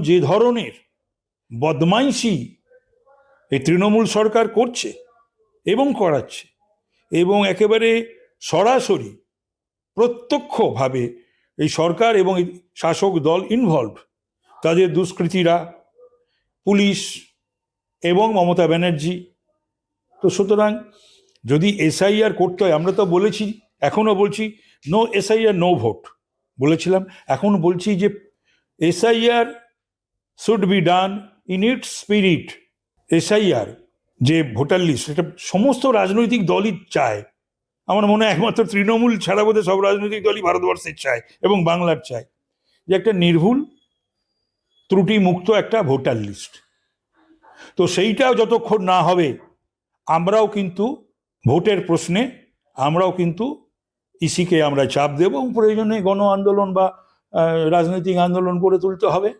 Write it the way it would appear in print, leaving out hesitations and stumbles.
যে ধরনের বদমাইশি এই তৃণমূল সরকার করছে এবং করাচ্ছে, এবং একেবারে সরাসরি প্রত্যক্ষভাবে এই সরকার এবং এই শাসক দল ইনভলভ, তাদের দুষ্কৃতীরা, পুলিশ এবং মমতা ব্যানার্জি। তো সুতরাং যদি এসআইআর করতে হয়, আমরা তো বলেছি, এখনও বলছি নো এসআইআর নো ভোট বলেছিলাম, এখন বলছি যে SIR should be done in it's spirit. SIR যে ভোটার লিস্ট, এটা সমস্ত রাজনৈতিক দলই চায়। আমার মনে হয় একমাত্র তৃণমূল ছাড়া বোধহয় সব রাজনৈতিক দলই ভারতবর্ষের চায় এবং বাংলার চায় যে একটা নির্ভুল ত্রুটিমুক্ত একটা ভোটার লিস্ট। তো সেইটাও যতক্ষণ না হবে, আমরাও কিন্তু ভোটের প্রশ্নে আমরাও কিন্তু ইসিকে আমরা চাপ দেব এবং প্রয়োজনে গণ আন্দোলন বা রাজনৈতিক আন্দোলন করে তুলতে হবে।